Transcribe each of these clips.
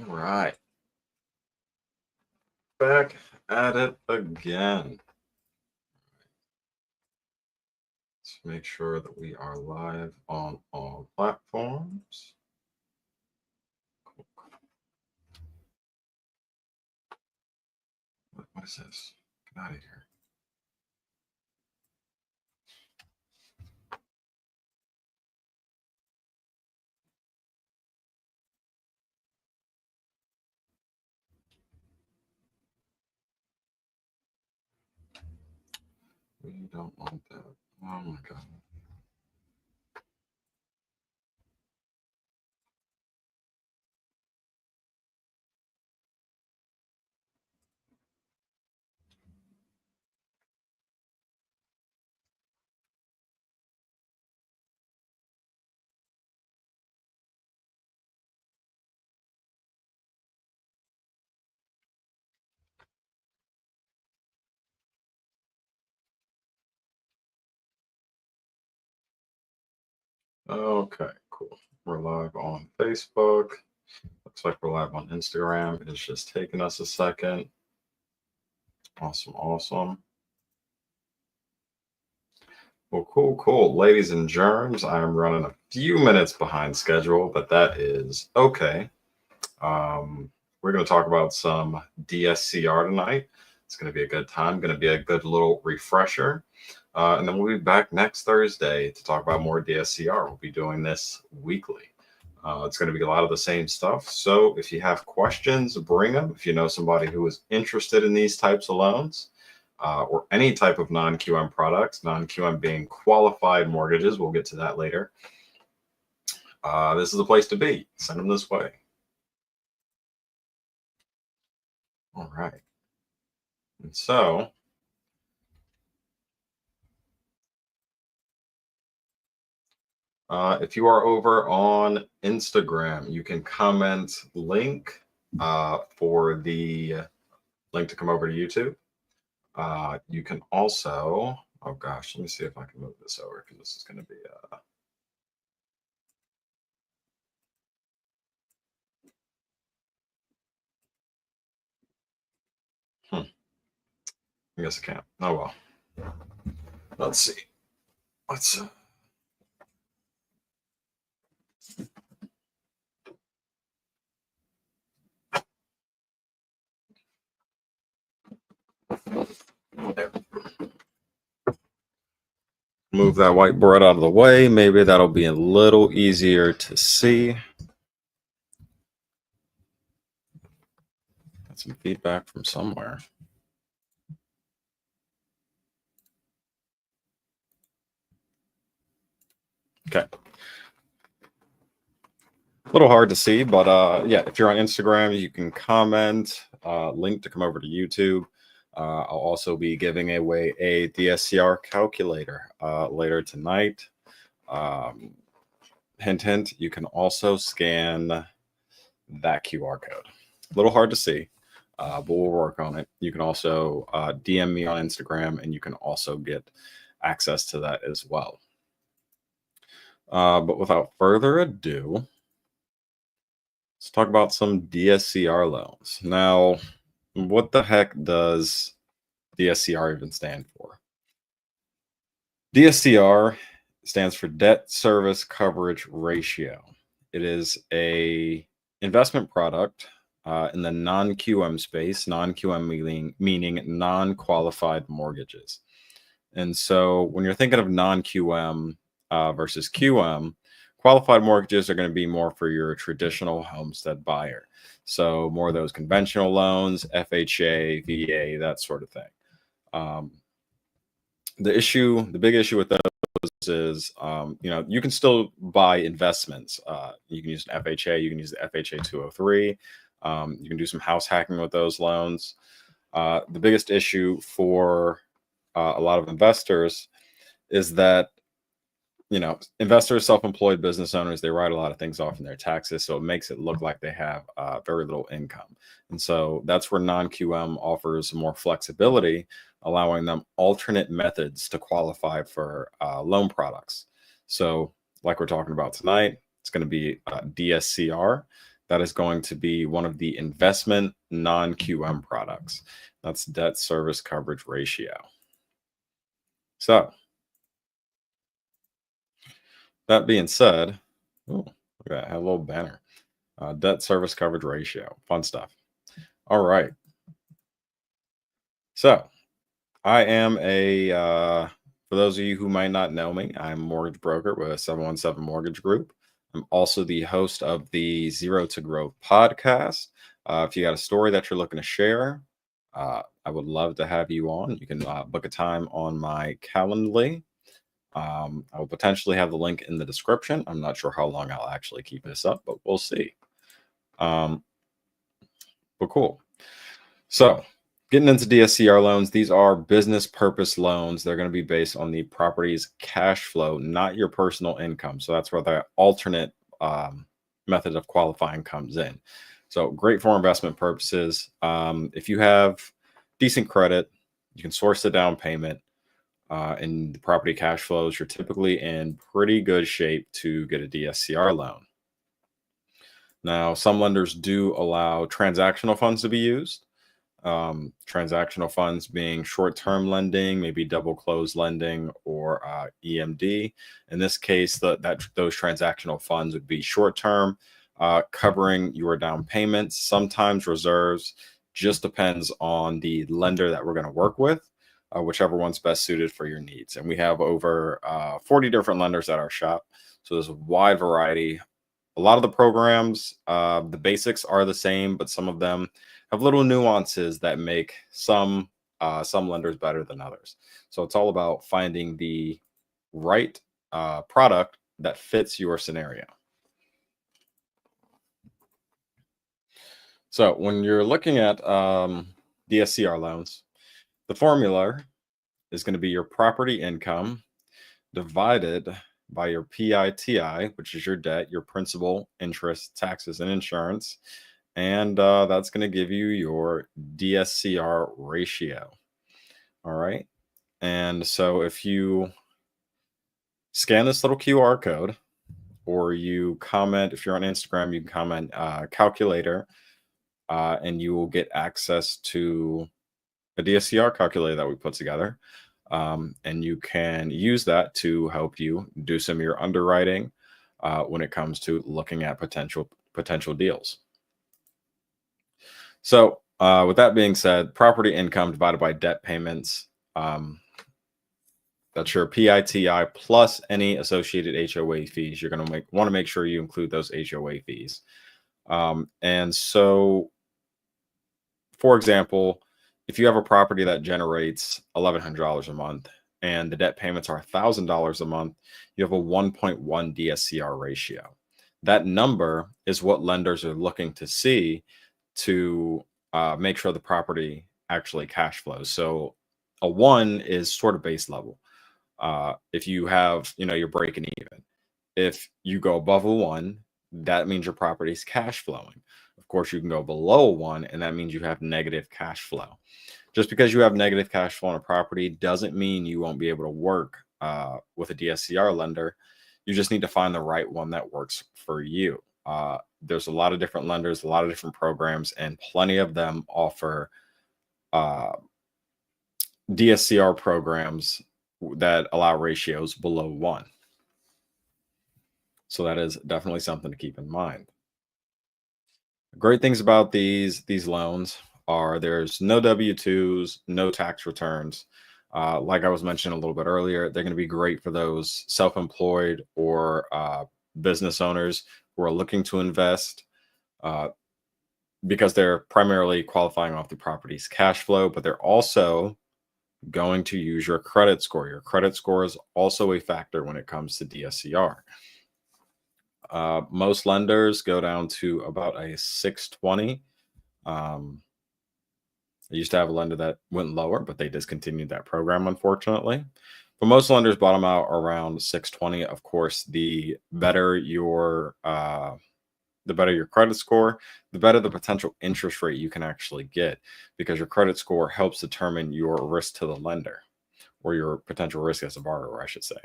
All right, back at it again. Let's make sure that we are live on all platforms. Cool. What is this? Get out of here. We don't want that. Oh my God. Okay, cool. We're live on Facebook. Looks like we're live on Instagram. It's just taking us a second. Awesome, awesome. Well, cool. Ladies and germs, I'm running a few minutes behind schedule, but that is okay. We're going to talk about some DSCR tonight. It's going to be a good time, going to be a good little refresher. And then we'll be back next Thursday to talk about more DSCR. We'll be doing this weekly. It's going to be a lot of the same stuff. So if you have questions, bring them. If you know somebody who is interested in these types of loans or any type of non-QM products, non-QM being qualified mortgages, we'll get to that later. This is the place to be. Send them this way. All right. And so if you are over on Instagram, you can comment link for the link to come over to YouTube. You can also, oh gosh, let me see if I can move this over because this is going to be I guess I can't. Oh well. Let's see. Let's there. Move that whiteboard out of the way. Maybe that'll be a little easier to see. Got some feedback from somewhere. Okay. A little hard to see, but yeah, if you're on Instagram, you can comment, link to come over to YouTube. I'll also be giving away a DSCR calculator later tonight. Hint, hint, you can also scan that QR code. A little hard to see, but we'll work on it. You can also DM me on Instagram, and you can also get access to that as well. But without further ado, let's talk about some DSCR loans. Now, what the heck does DSCR even stand for? DSCR stands for Debt Service Coverage Ratio. It is a investment product in the non-QM space, non-QM meaning non-qualified mortgages. And so when you're thinking of non-QM versus QM, qualified mortgages are going to be more for your traditional homestead buyer. So more of those conventional loans, FHA, VA, that sort of thing. The big issue with those is, you can still buy investments. You can use an FHA, you can use the FHA 203. You can do some house hacking with those loans. The biggest issue for a lot of investors is that investors, self-employed business owners, they write a lot of things off in their taxes, so it makes it look like they have very little income. And so that's where non-QM offers more flexibility, allowing them alternate methods to qualify for loan products. So like we're talking about tonight, it's going to be DSCR. that is going to be one of the investment non-QM products. That's debt service coverage ratio. So that being said, oh, look at that, a little banner. Debt service coverage ratio, fun stuff. All right. So I am for those of you who might not know me, I'm a mortgage broker with 717 Mortgage Group. I'm also the host of the Zero to Growth podcast. If you got a story that you're looking to share, I would love to have you on. You can book a time on my Calendly. I will potentially have the link in the description. I'm not sure how long I'll actually keep this up, but we'll see. But cool. So getting into DSCR loans, these are business purpose loans. They're going to be based on the property's cash flow, not your personal income. So that's where the alternate method of qualifying comes in. So great for investment purposes. If you have decent credit, you can source the down payment and the property cash flows. You're typically in pretty good shape to get a DSCR loan. Now, some lenders do allow transactional funds to be used. Transactional funds being short-term lending, maybe double close lending, or EMD. In this case, those transactional funds would be short-term, covering your down payments, sometimes reserves. Just depends on the lender that we're going to work with, whichever one's best suited for your needs. And we have over 40 different lenders at our shop, so there's a wide variety. A lot of the programs, the basics are the same, but some of them have little nuances that make some lenders better than others. So it's all about finding the right product that fits your scenario. So when you're looking at DSCR loans, the formula is going to be your property income divided by your PITI, which is your debt, your principal, interest, taxes, and insurance. And that's going to give you your DSCR ratio. All right. And so if you scan this little QR code, or you comment, if you're on Instagram, you can comment calculator, and you will get access to a DSCR calculator that we put together. And you can use that to help you do some of your underwriting when it comes to looking at potential deals. So with that being said, property income divided by debt payments, that's your PITI plus any associated HOA fees. You're going to want to make sure you include those HOA fees. And so, for example, if you have a property that generates $1,100 a month and the debt payments are $1,000 a month, you have a 1.1 DSCR ratio. That number is what lenders are looking to see to make sure the property actually cash flows. So a 1 is sort of base level. If you have, you're breaking even. If you go above a 1, that means your property is cash flowing. Of course, you can go below 1, and that means you have negative cash flow. Just because you have negative cash flow on a property doesn't mean you won't be able to work with a DSCR lender. You just need to find the right one that works for you. There's a lot of different lenders, a lot of different programs, and plenty of them offer DSCR programs that allow ratios below 1. So that is definitely something to keep in mind. Great things about these loans are there's no W-2s, no tax returns. Like I was mentioning a little bit earlier, they're going to be great for those self-employed or business owners who are looking to invest because they're primarily qualifying off the property's cash flow, but they're also going to use your credit score. Your credit score is also a factor when it comes to DSCR. Most lenders go down to about a 620. I used to have a lender that went lower, but they discontinued that program, unfortunately. But most lenders bottom out around 620. Of course, the better your credit score, the better the potential interest rate you can actually get, because your credit score helps determine your risk to the lender, or your potential risk as a borrower, I should say.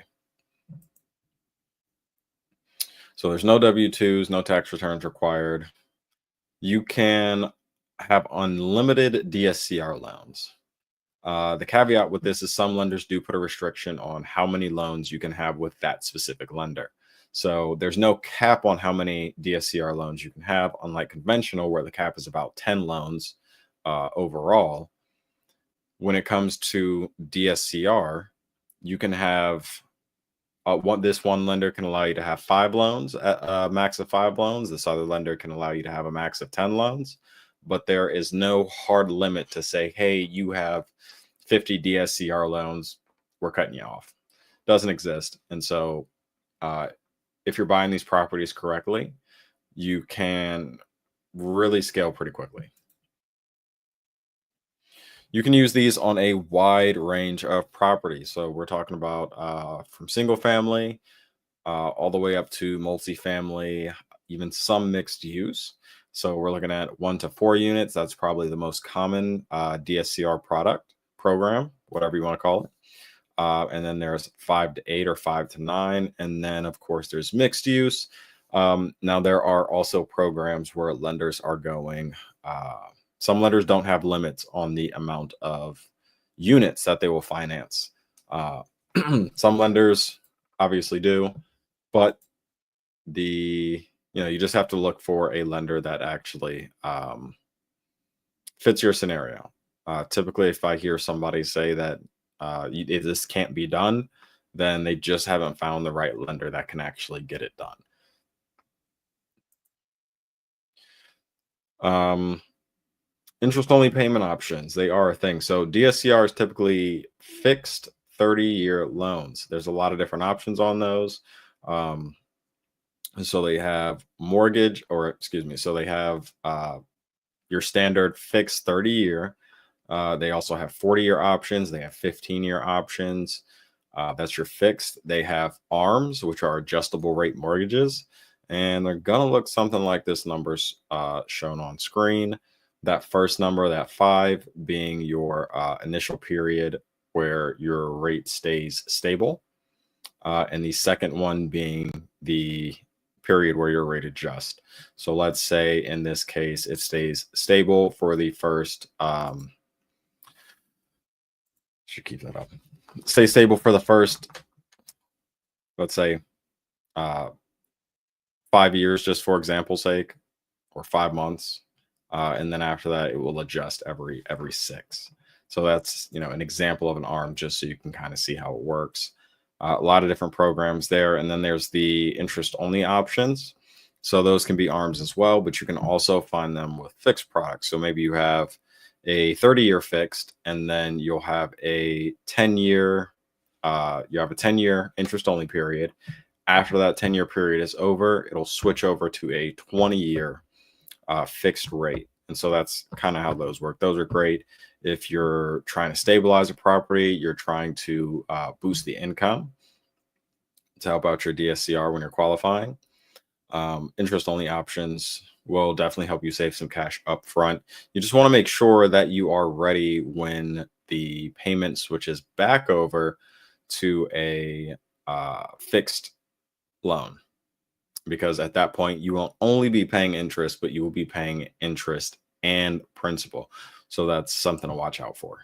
So there's no W-2s, no tax returns required. You can have unlimited DSCR loans. The caveat with this is some lenders do put a restriction on how many loans you can have with that specific lender. So there's no cap on how many DSCR loans you can have, unlike conventional, where the cap is about 10 loans overall. When it comes to DSCR, you can have this one lender can allow you to have 5 loans, a max of 5 loans. This other lender can allow you to have a max of 10 loans, but there is no hard limit to say, hey, you have 50 DSCR loans, we're cutting you off. Doesn't exist. And so if you're buying these properties correctly, you can really scale pretty quickly. You can use these on a wide range of properties. So we're talking about from single family all the way up to multifamily, even some mixed use. So we're looking at 1 to 4 units. That's probably the most common DSCR program, whatever you want to call it. And then there's 5 to 8 or 5 to 9. And then, of course, there's mixed use. Now, there are also programs where lenders are going. Some lenders don't have limits on the amount of units that they will finance. Some lenders obviously do, but you just have to look for a lender that actually fits your scenario. Typically, if I hear somebody say that if this can't be done, then they just haven't found the right lender that can actually get it done. Interest only payment options, they are a thing. So DSCR is typically fixed 30-year loans. There's a lot of different options on those. So they have mortgage, or excuse me, so they have your standard fixed 30-year. They also have 40-year options. They have 15-year options. That's your fixed. They have ARMs, which are adjustable rate mortgages. And they're going to look something like this numbers shown on screen. That first number, that 5, being your initial period where your rate stays stable. And the second one being the period where your rate adjusts. So let's say in this case, it stays stable for the first, should keep that up. Stay stable for the first, let's say, 5 years, just for example's sake, or 5 months. And then after that, it will adjust every 6. So that's, an example of an ARM, just so you can kind of see how it works. A lot of different programs there. And then there's the interest only options. So those can be ARMs as well, but you can also find them with fixed products. So maybe you have a 30-year fixed, and then you'll have a 10-year, interest only period. After that 10-year period is over, it'll switch over to a 20-year fixed rate. And so that's kind of how those work. Those are great if you're trying to stabilize a property, you're trying to boost the income to help out your DSCR when you're qualifying. Interest only options will definitely help you save some cash up front. You just want to make sure that you are ready when the payment switches back over to a fixed loan, because at that point you won't only be paying interest, but you will be paying interest and principal. So that's something to watch out for.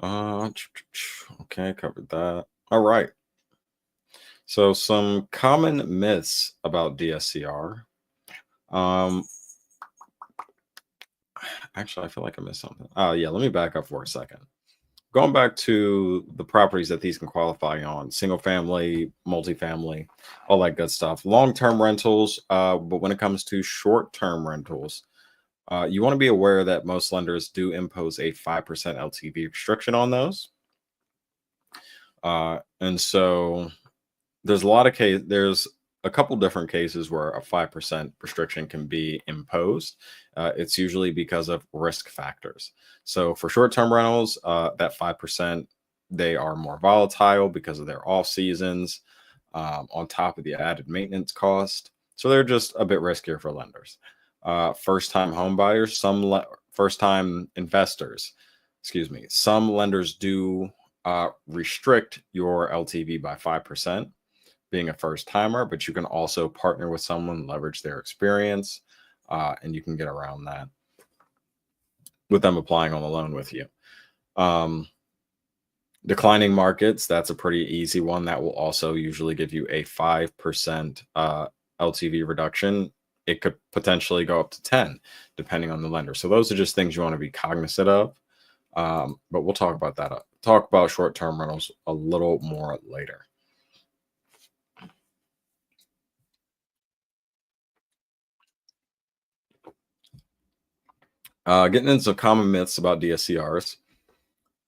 Okay, covered that. All right. So some common myths about DSCR. Actually, I feel like I missed something. Oh, yeah, let me back up for a second. Going back to the properties that these can qualify on: single family, multifamily, all that good stuff. Long-term rentals, but when it comes to short-term rentals, you want to be aware that most lenders do impose a 5% LTV restriction on those. And so there's a couple different cases where a 5% restriction can be imposed. It's usually because of risk factors. So for short-term rentals, that 5%, they are more volatile because of their off seasons, on top of the added maintenance cost. So they're just a bit riskier for lenders. First-time home buyers, first-time investors, excuse me, some lenders do restrict your LTV by 5%, being a first timer, but you can also partner with someone, leverage their experience, and you can get around that with them applying on the loan with you. Declining markets, that's a pretty easy one. That will also usually give you a 5% LTV reduction. It could potentially go up to 10, depending on the lender. So those are just things you want to be cognizant of. But we'll talk about that. Talk about short-term rentals a little more later. Getting into some common myths about DSCRs.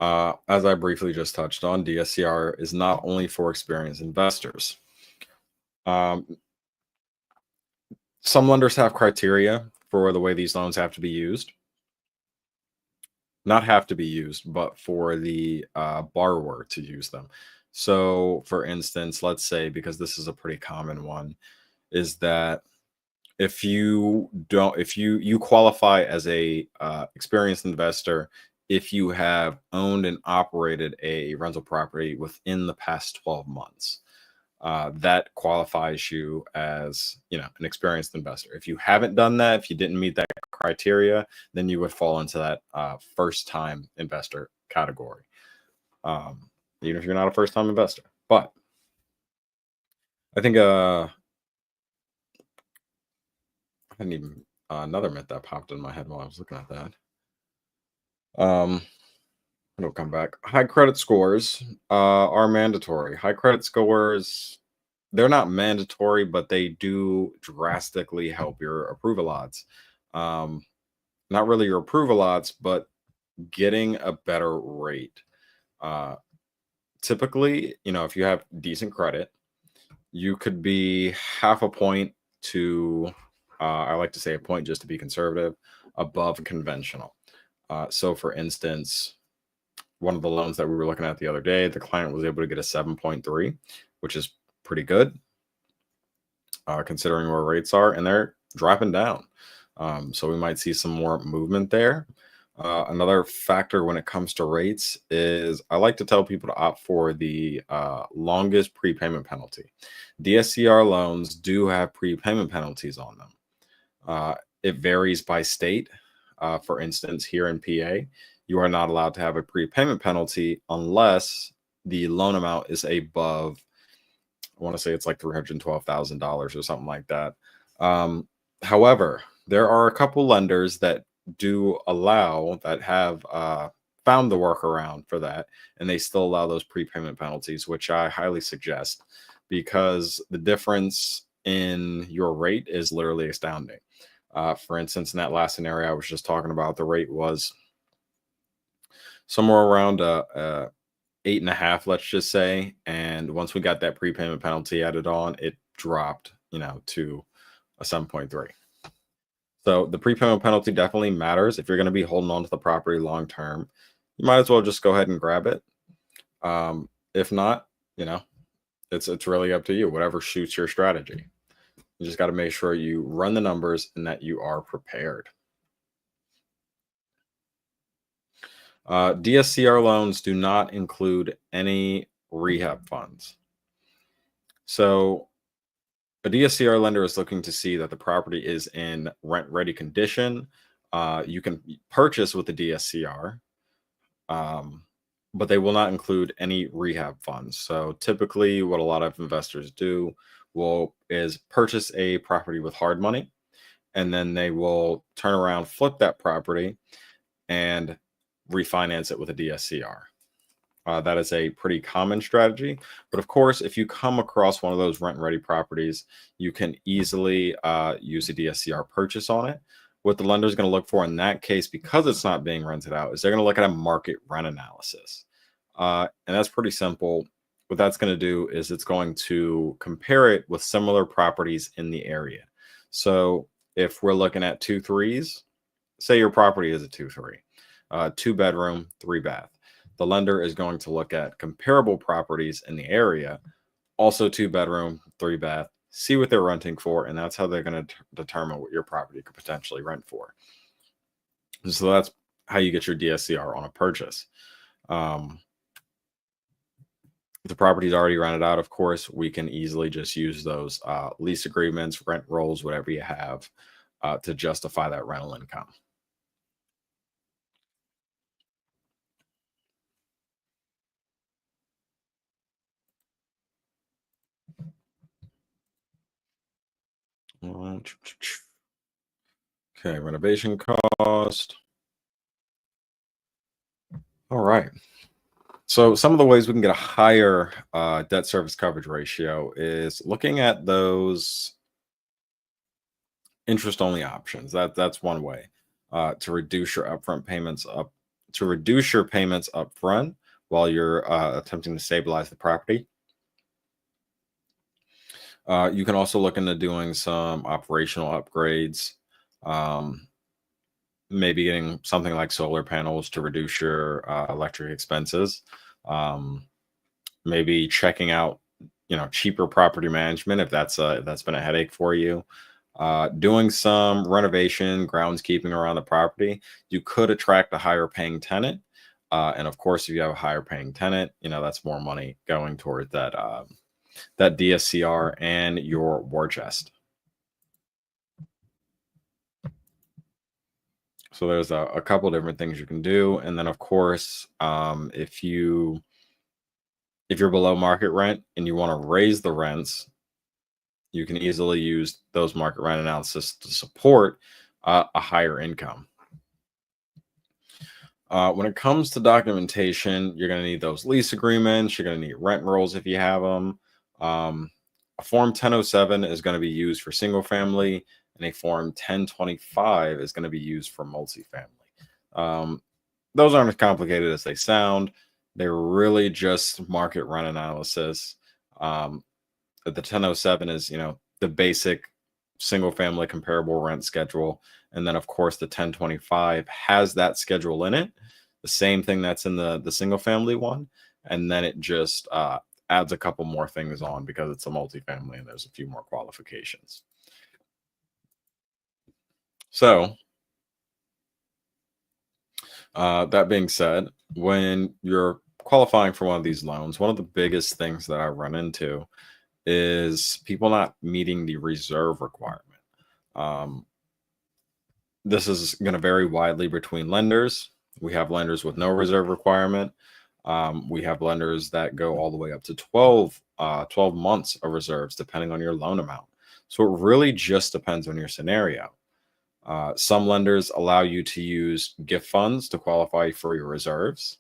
As I briefly just touched on, DSCR is not only for experienced investors. Some lenders have criteria for the way these loans have to be used. Not have to be used, but for the borrower to use them. So, for instance, let's say, because this is a pretty common one, is that if you qualify as a experienced investor if you have owned and operated a rental property within the past 12 months. That qualifies you as an experienced investor. If you haven't done that, if you didn't meet that criteria, then you would fall into that first time investor category, even if you're not a first time investor. But I think I didn't even another myth that popped in my head while I was looking at that. It'll come back. High credit scores are mandatory. High credit scores, they're not mandatory, but they do drastically help your approval odds. Not really your approval odds, but getting a better rate. Typically, if you have decent credit, you could be half a point to, I like to say a point just to be conservative, above conventional. So, for instance, one of the loans that we were looking at the other day, the client was able to get a 7.3, which is pretty good considering where rates are, and they're dropping down. So we might see some more movement there. Another factor when it comes to rates is I like to tell people to opt for the longest prepayment penalty. DSCR loans do have prepayment penalties on them. It varies by state. For instance, here in PA, you are not allowed to have a prepayment penalty unless the loan amount is above, I want to say it's like $312,000 or something like that. However, there are a couple lenders that do allow, that have found the workaround for that, and they still allow those prepayment penalties, which I highly suggest because the difference in your rate is literally astounding. For instance, in that last scenario I was just talking about, the rate was somewhere around 8.5, let's just say. And once we got that prepayment penalty added on, it dropped, to a 7.3. So the prepayment penalty definitely matters. If you're going to be holding on to the property long term, you might as well just go ahead and grab it. If not, it's really up to you, whatever suits your strategy. You just got to make sure you run the numbers and that you are prepared. DSCR loans do not include any rehab funds. So a DSCR lender is looking to see that the property is in rent-ready condition. You can purchase with the DSCR, but they will not include any rehab funds. So typically what a lot of investors do is purchase a property with hard money, and then they will turn around, flip that property, and refinance it with a DSCR. That is a pretty common strategy. But of course, if you come across one of those rent-ready properties, you can easily use a DSCR purchase on it. What the lender is going to look for in that case, because it's not being rented out, is they're going to look at a market rent analysis. And that's pretty simple. What that's going to do is it's going to compare it with similar properties in the area. So if we're looking at 2-3s, say your property is a 2-3, 2-bedroom, 3-bath. The lender is going to look at comparable properties in the area, also 2-bedroom, 3-bath, see what they're renting for, and that's how they're going to determine what your property could potentially rent for. So that's how you get your DSCR on a purchase. Um, if the property's already rented out, of course, we can easily just use those lease agreements, rent rolls, whatever you have to justify that rental income. Okay, renovation cost. All right. So some of the ways we can get a higher debt service coverage ratio is looking at those interest only options. That's one way to reduce your upfront payments up to reduce your payments up front while you're attempting to stabilize the property. You can also look into doing some operational upgrades. Um, Maybe getting something like solar panels to reduce your electric expenses. Um, Maybe checking out, cheaper property management if that's been a headache for you. Doing some renovation, groundskeeping around the property, you could attract a higher paying tenant. And of course, if you have a higher paying tenant, that's more money going toward that DSCR and your war chest. So there's a couple different things you can do, and then of course, if you're below market rent and you want to raise the rents, you can easily use those market rent analysis to support a higher income. When it comes to documentation, you're going to need those lease agreements. You're going to need rent rolls if you have them. A Form 1007 is going to be used for single family, and a Form 1025 is going to be used for multifamily. Those aren't as complicated as they sound. They're really just market rent analysis. The 1007 is, the basic single family comparable rent schedule. And then, of course, the 1025 has that schedule in it, the same thing that's in the single family one. And then it just adds a couple more things on because it's a multifamily and there's a few more qualifications. So, that being said, when you're qualifying for one of these loans, one of the biggest things that I run into is people not meeting the reserve requirement. Um, this is going to vary widely between lenders. We have lenders with no reserve requirement. We have lenders that go all the way up to 12 months of reserves, depending on your loan amount. So it really just depends on your scenario. Some lenders allow you to use gift funds to qualify for your reserves.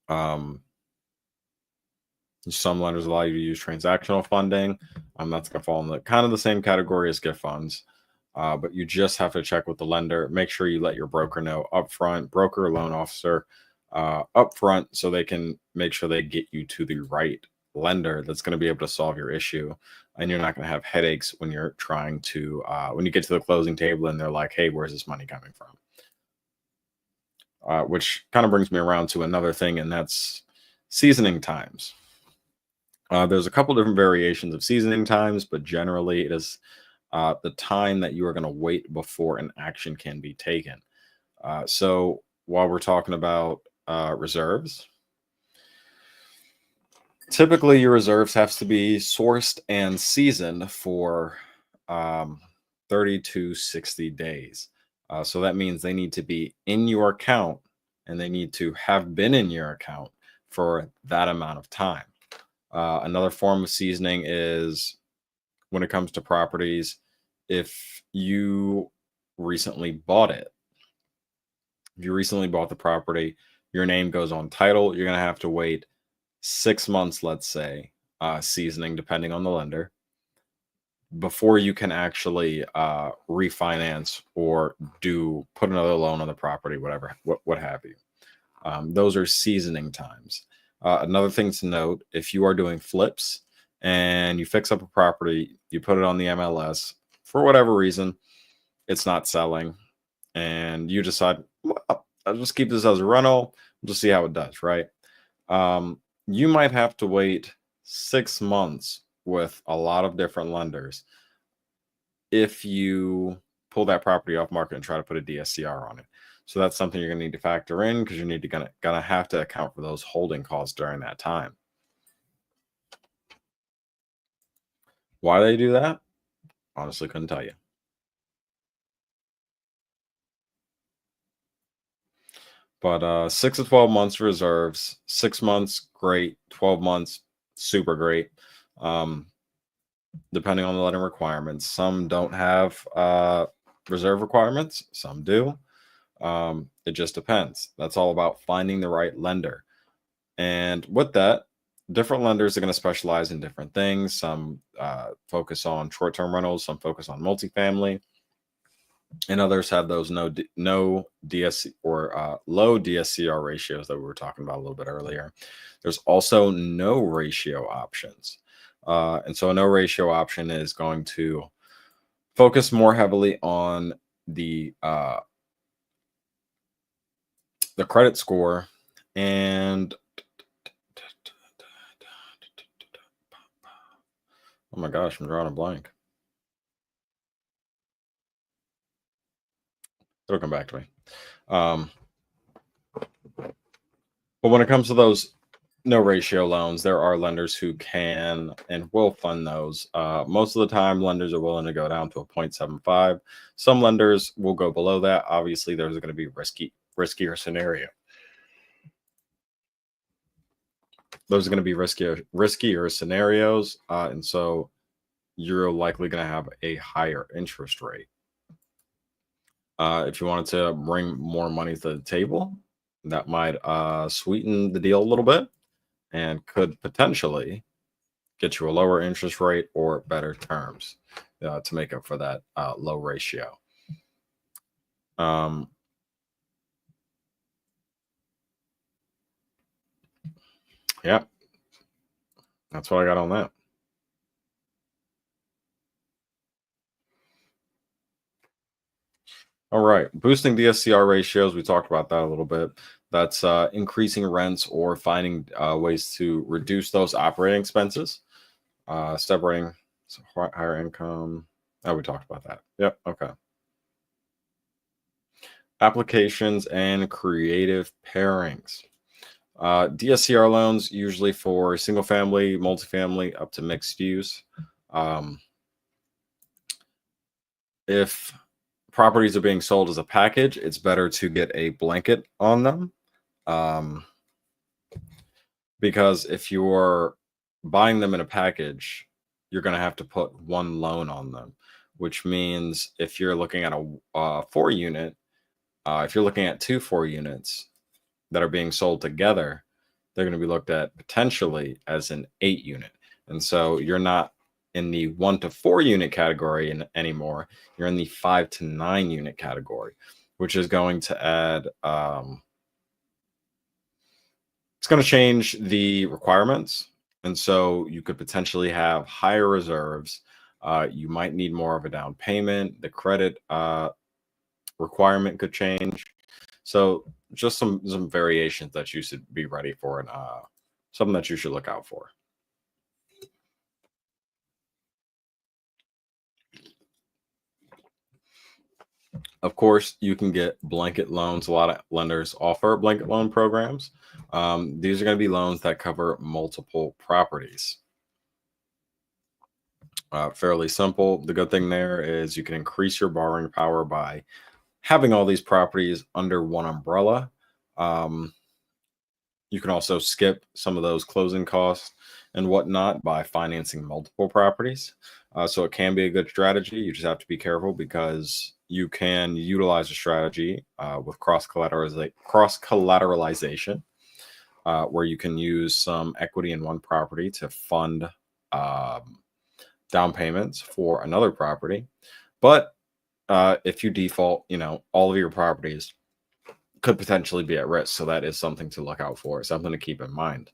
Some lenders allow you to use transactional funding. That's going to fall in the kind of the same category as gift funds. But you just have to check with the lender. Make sure you let your broker know upfront, broker or loan officer upfront, so they can make sure they get you to the right lender that's going to be able to solve your issue. And you're not going to have headaches when you're trying to, when you get to the closing table and they're like, hey, where's this money coming from? Which kind of brings me around to another thing, and that's seasoning times. There's a couple different variations of seasoning times, but generally it is the time that you are going to wait before an action can be taken. So while we're talking about reserves, typically your reserves have to be sourced and seasoned for 30 to 60 days. So that means they need to be in your account and they need to have been in your account for that amount of time. Another form of seasoning is when it comes to properties, if you recently bought it. If you recently bought the property, your name goes on title, you're going to have to wait 6 months, let's say, seasoning, depending on the lender, before you can actually refinance or put another loan on the property, whatever, what have you. Those are seasoning times. Another thing to note, if you are doing flips and you fix up a property, you put it on the MLS, for whatever reason, it's not selling, and you decide, well, I'll just keep this as a rental, we'll just see how it does, right? You might have to wait 6 months with a lot of different lenders if you pull that property off market and try to put a DSCR on it. So that's something you're going to need to factor in because you need to gonna have to account for those holding costs during that time. Why they do that? Honestly, couldn't tell you. But 6 to 12 months reserves, 6 months, great. 12 months, super great. Um, Depending on the lending requirements. Some don't have reserve requirements, some do. It just depends. That's all about finding the right lender. And with that, different lenders are going to specialize in different things. Some focus on short-term rentals, some focus on multifamily, and others have those no DSC or low DSCR ratios that we were talking about a little bit earlier. There's also no ratio options. And so a no ratio option is going to focus more heavily on the credit score and oh my gosh, I'm drawing a blank. It'll come back to me. But when it comes to those no ratio loans, there are lenders who can and will fund those. Most of the time, lenders are willing to go down to a 0.75. Some lenders will go below that. Obviously, there's going to be riskier scenario. Those are going to be riskier scenarios, and so you're likely going to have a higher interest rate. If you wanted to bring more money to the table, that might sweeten the deal a little bit and could potentially get you a lower interest rate or better terms to make up for that low ratio. Yeah, that's what I got on that. All right, boosting DSCR ratios. We talked about that a little bit. That's increasing rents or finding ways to reduce those operating expenses. Separating higher income. Oh, we talked about that. Yep. Okay. Applications and creative pairings. DSCR loans usually for single family, multifamily, up to mixed use. If properties are being sold as a package, it's better to get a blanket on them. Because if you're buying them in a package, you're going to have to put one loan on them, which means if you're looking at a 4-unit, if you're looking at 2 4-units that are being sold together, they're going to be looked at potentially as an 8-unit. And so you're not in the 1 to 4-unit category anymore. You're in the 5 to 9-unit category, which is going to add it's going to change the requirements. And so you could potentially have higher reserves. You might need more of a down payment. The credit requirement could change. So just some variations that you should be ready for and something that you should look out for. Of course, you can get blanket loans. A lot of lenders offer blanket loan programs. These are going to be loans that cover multiple properties. Fairly simple. The good thing there is you can increase your borrowing power by having all these properties under one umbrella. You can also skip some of those closing costs and whatnot by financing multiple properties. So it can be a good strategy. You just have to be careful because you can utilize a strategy with cross collateralization, where you can use some equity in one property to fund down payments for another property. But if you default, all of your properties could potentially be at risk. So that is something to look out for, something to keep in mind.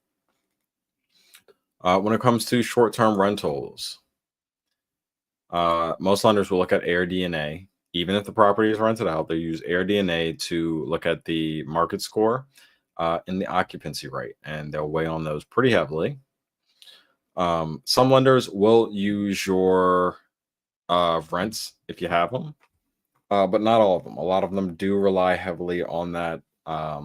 When it comes to short-term rentals, most lenders will look at AirDNA. Even if the property is rented out, they use AirDNA to look at the market score and the occupancy rate, and they'll weigh on those pretty heavily. Some lenders will use your rents if you have them. but not all of them. A lot of them do rely heavily on that. A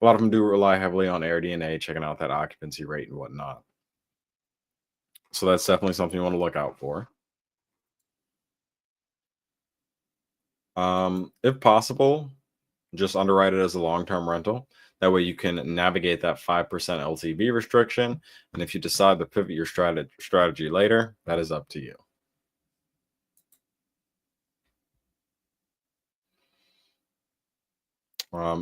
lot of them do rely heavily on AirDNA, checking out that occupancy rate and whatnot. So that's definitely something you want to look out for. If possible, just underwrite it as a long-term rental. That way you can navigate that 5% LTV restriction. And if you decide to pivot your strategy later, that is up to you.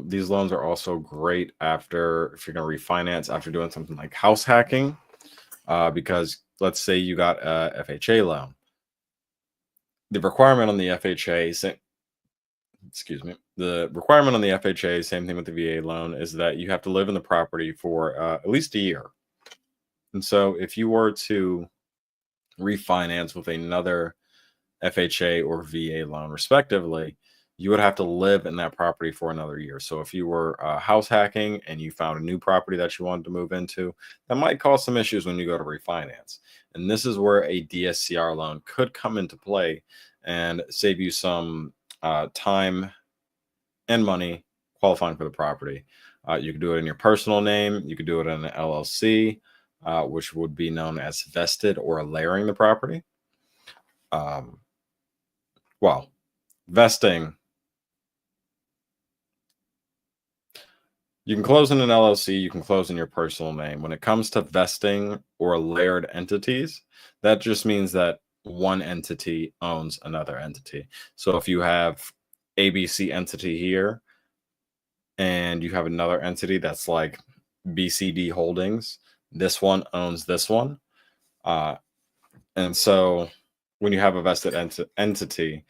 These loans are also great after, if you're going to refinance after doing something like house hacking, because let's say you got a FHA loan. The requirement on the FHA, excuse me, the requirement on the FHA, same thing with the VA loan, is that you have to live in the property for at least a year. And so if you were to refinance with another FHA or VA loan, respectively, you would have to live in that property for another year. So if you were house hacking and you found a new property that you wanted to move into, that might cause some issues when you go to refinance. And this is where a DSCR loan could come into play and save you some time and money qualifying for the property. You can do it in your personal name. You could do it in an LLC, which would be known as vested or layering the property. Well, vesting, you can close in an LLC, you can close in your personal name. When it comes to vesting or layered entities, that just means that one entity owns another entity. So if you have ABC entity here and you have another entity that's like BCD Holdings, this one owns this one. And so when you have a vested entity,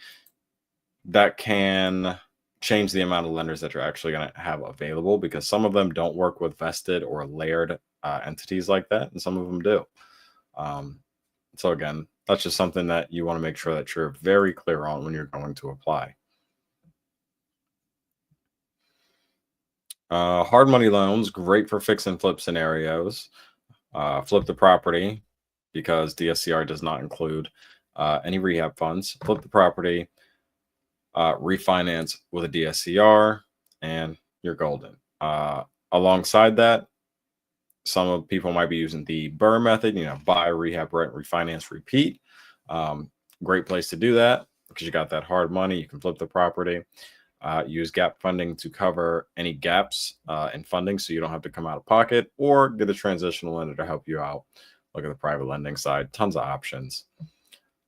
that can change the amount of lenders that you're actually going to have available, because some of them don't work with vested or layered entities like that, and some of them do. So again, that's just something that you want to make sure that you're very clear on when you're going to apply. Hard money loans, great for fix and flip scenarios. Flip the property, because DSCR does not include any rehab funds. Flip the property, refinance with a DSCR, and you're golden. Alongside that, some of people might be using the BRRRR method, buy, rehab, rent, refinance, repeat. Great place to do that because you got that hard money. You can flip the property. Use gap funding to cover any gaps in funding, so you don't have to come out of pocket, or get a transitional lender to help you out. Look at the private lending side, tons of options.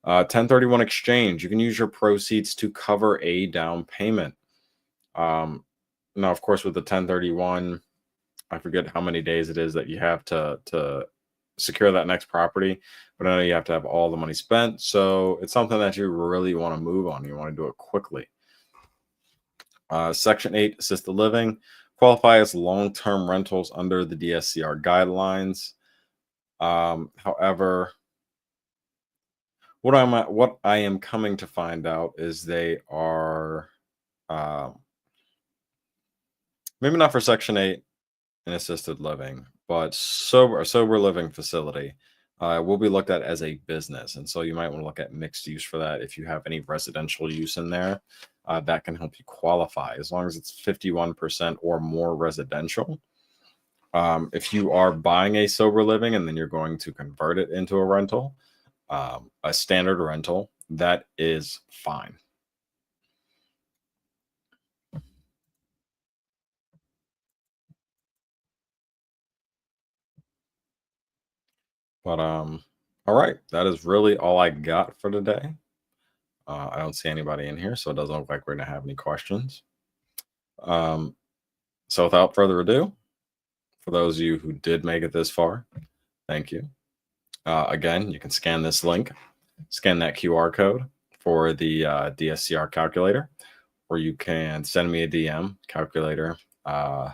1031 exchange, you can use your proceeds to cover a down payment. Now, of course, with the 1031, I forget how many days it is that you have to secure that next property, but I know you have to have all the money spent. So it's something that you really want to move on. You want to do it quickly. Section 8, assisted living, qualify as long-term rentals under the DSCR guidelines. However, what I am coming to find out is they are maybe not for Section 8 and assisted living, but a sober living facility will be looked at as a business. And so you might want to look at mixed use for that. If you have any residential use in there, that can help you qualify, as long as it's 51% or more residential. If you are buying a sober living and then you're going to convert it into a rental, a standard rental, that is fine. But all right, that is really all I got for today. I don't see anybody in here, so it doesn't look like we're gonna have any questions. So without further ado, for those of you who did make it this far, thank you. Again, you can scan this link, scan that QR code for the DSCR calculator, or you can send me a DM. Calculator is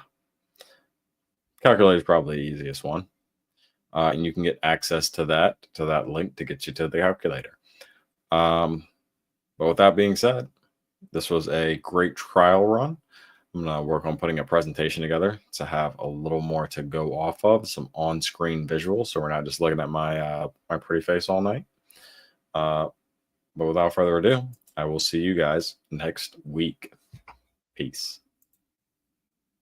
probably the easiest one. And you can get access to that link to get you to the calculator. But with that being said, this was a great trial run. I'm going to work on putting a presentation together to have a little more to go off of, some on-screen visuals, so we're not just looking at my my pretty face all night. But without further ado, I will see you guys next week. Peace.